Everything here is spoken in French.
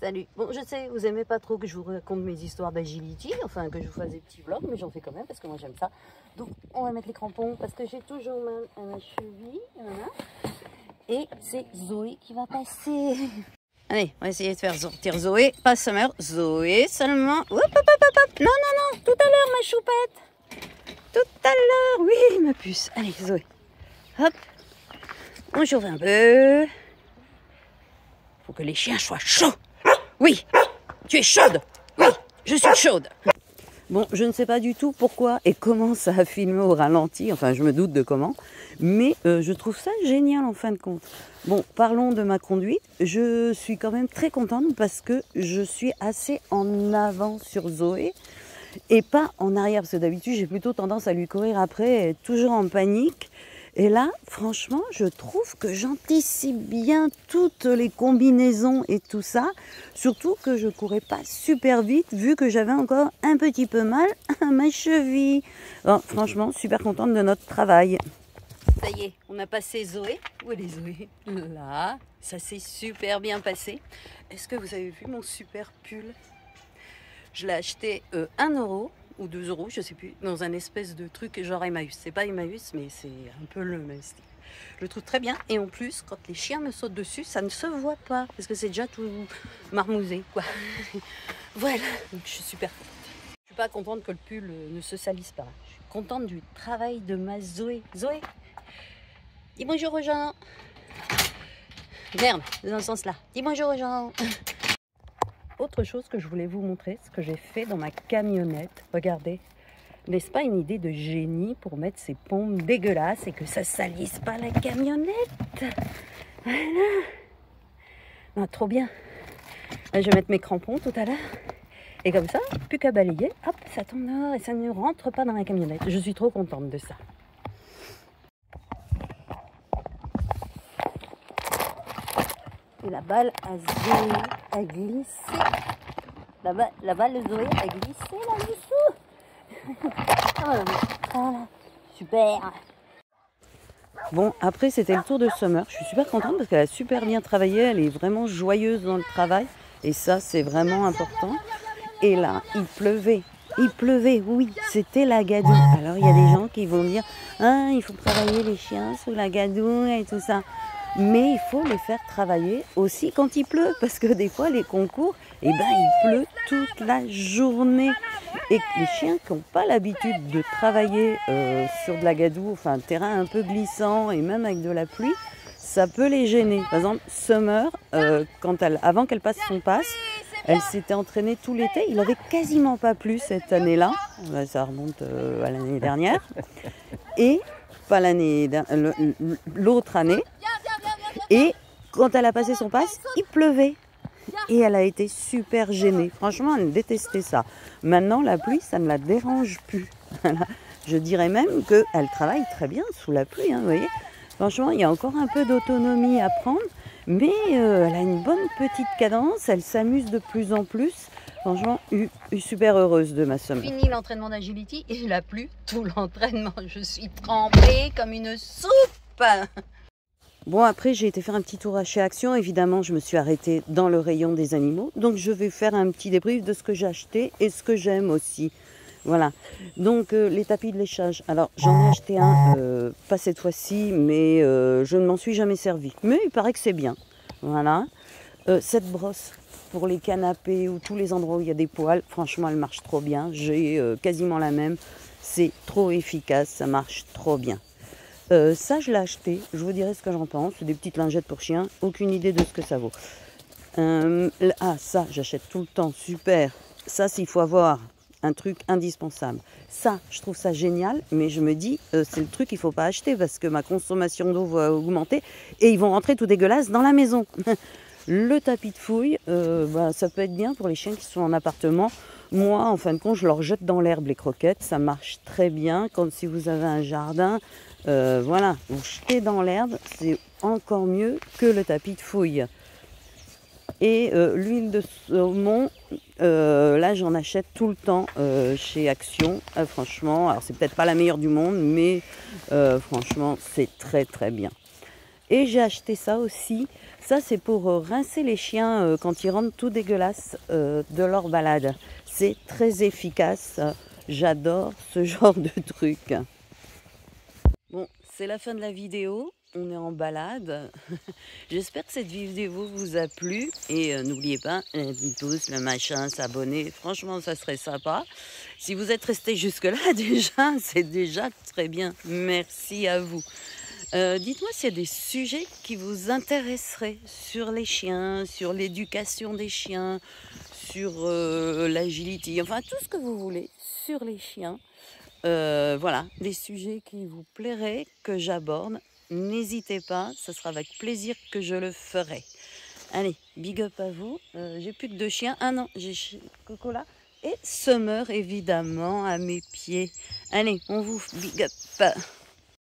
Salut. Bon, je sais, vous aimez pas trop que je vous raconte mes histoires d'agility, enfin que je vous fasse des petits vlogs, mais j'en fais quand même parce que moi j'aime ça. Donc on va mettre les crampons parce que j'ai toujours mal à ma cheville, voilà. Et c'est Zoé qui va passer. Allez, on va essayer de faire sortir Zoé, pas Summer, Zoé seulement. Hop, hop, hop, hop, hop. Non, non, non, tout à l'heure ma choupette. Tout à l'heure, oui ma puce. Allez Zoé, hop, on chauffe un peu. Faut que les chiens soient chauds. Oui, tu es chaude. Oui, je suis chaude. Bon, je ne sais pas du tout pourquoi et comment ça a filmé au ralenti. Enfin, je me doute de comment. Mais je trouve ça génial en fin de compte. Bon, parlons de ma conduite. Je suis quand même très contente parce que je suis assez en avant sur Zoé et pas en arrière. Parce que d'habitude, j'ai plutôt tendance à lui courir après et être toujours en panique. Et là, franchement, je trouve que j'anticipe bien toutes les combinaisons et tout ça. Surtout que je courais pas super vite vu que j'avais encore un petit peu mal à ma cheville. Bon, franchement, super contente de notre travail. Ça y est, on a passé Zoé. Où elle est Zoé? Là, ça s'est super bien passé. Est-ce que vous avez vu mon super pull? Je l'ai acheté 1 € ou 2 €, je sais plus, dans un espèce de truc genre Emmaüs. C'est pas Emmaüs, mais c'est un peu le même style. Je le trouve très bien. Et en plus, quand les chiens me sautent dessus, ça ne se voit pas. Parce que c'est déjà tout marmousé, quoi. Voilà, donc je suis super contente. Je suis pas contente que le pull ne se salisse pas. Je suis contente du travail de ma Zoé. Zoé, dis bonjour aux gens. Merde, dans ce sens-là. Dis bonjour aux gens. Autre chose que je voulais vous montrer, ce que j'ai fait dans ma camionnette. Regardez, n'est-ce pas une idée de génie pour mettre ces pompes dégueulasses et que ça salisse pas la camionnette? Voilà. Non, trop bien. Là, je vais mettre mes crampons tout à l'heure. Et comme ça, plus qu'à balayer, hop, ça tombe dehors et ça ne rentre pas dans la camionnette. Je suis trop contente de ça. Et la balle à Zoé a glissé. La balle de Zoé a glissé là-dessous. Voilà. Super. Bon, après c'était le tour de Summer. Je suis super contente parce qu'elle a super bien travaillé. Elle est vraiment joyeuse dans le travail. Et ça, c'est vraiment important. Et là, il pleuvait. Il pleuvait, oui, c'était la gadoue. Alors, il y a des gens qui vont dire « Ah, il faut travailler les chiens sous la gadoue et tout ça ». Mais il faut les faire travailler aussi quand il pleut, parce que des fois les concours, eh ben, il pleut toute la journée. Et les chiens qui n'ont pas l'habitude de travailler sur de la gadoue, enfin un terrain un peu glissant et même avec de la pluie, ça peut les gêner. Par exemple, Summer, avant qu'elle passe son pass, elle s'était entraînée tout l'été. Il n'avait quasiment pas plu cette année-là. Ça remonte à l'année dernière. Et pas l'autre année. Et quand elle a passé son pass, il pleuvait. Et elle a été super gênée. Franchement, elle détestait ça. Maintenant, la pluie, ça ne la dérange plus. Je dirais même qu'elle travaille très bien sous la pluie. Hein, vous voyez. Franchement, il y a encore un peu d'autonomie à prendre. Mais elle a une bonne petite cadence. Elle s'amuse de plus en plus. Franchement, super heureuse de ma Summer. Fini l'entraînement d'agility et il a plu tout l'entraînement. Je suis trempée comme une soupe. Bon, après, j'ai été faire un petit tour chez Action. Évidemment, je me suis arrêtée dans le rayon des animaux. Donc, je vais faire un petit débrief de ce que j'ai acheté et ce que j'aime aussi. Voilà. Donc, les tapis de léchage. Alors, j'en ai acheté un, pas cette fois-ci, mais je ne m'en suis jamais servi. Mais il paraît que c'est bien. Voilà. Cette brosse pour les canapés ou tous les endroits où il y a des poils, franchement, elle marche trop bien. J'ai quasiment la même. C'est trop efficace, ça marche trop bien. Ça, je l'ai acheté. Je vous dirai ce que j'en pense. C'est des petites lingettes pour chiens. Aucune idée de ce que ça vaut. Ça, j'achète tout le temps. Super. Ça, s'il faut avoir un truc indispensable. Ça, je trouve ça génial. Mais je me dis, c'est le truc qu'il ne faut pas acheter parce que ma consommation d'eau va augmenter et ils vont rentrer tout dégueulasse dans la maison. Le tapis de fouille, ça peut être bien pour les chiens qui sont en appartement. Moi, en fin de compte, je leur jette dans l'herbe les croquettes. Ça marche très bien. Comme si vous avez un jardin, voilà, vous jetez dans l'herbe, c'est encore mieux que le tapis de fouille. Et l'huile de saumon, là, j'en achète tout le temps chez Action. Franchement, alors c'est peut-être pas la meilleure du monde, mais franchement, c'est très très bien. Et j'ai acheté ça aussi. Ça, c'est pour rincer les chiens quand ils rentrent tout dégueulasses de leur balade. C'est très efficace. J'adore ce genre de truc. Bon, c'est la fin de la vidéo. On est en balade. J'espère que cette vidéo vous a plu. Et n'oubliez pas, les petits pouces, le machin, s'abonner. Franchement, ça serait sympa. Si vous êtes resté jusque-là, déjà, c'est déjà très bien. Merci à vous. Dites-moi s'il y a des sujets qui vous intéresseraient sur les chiens, sur l'éducation des chiens, sur l'agility, enfin tout ce que vous voulez sur les chiens. Voilà, des sujets qui vous plairaient que j'aborde. N'hésitez pas, ce sera avec plaisir que je le ferai. Allez, big up à vous. J'ai plus que 2 chiens. Ah non, j'ai Coco là. Et Summer, évidemment, à mes pieds. Allez, on vous big up.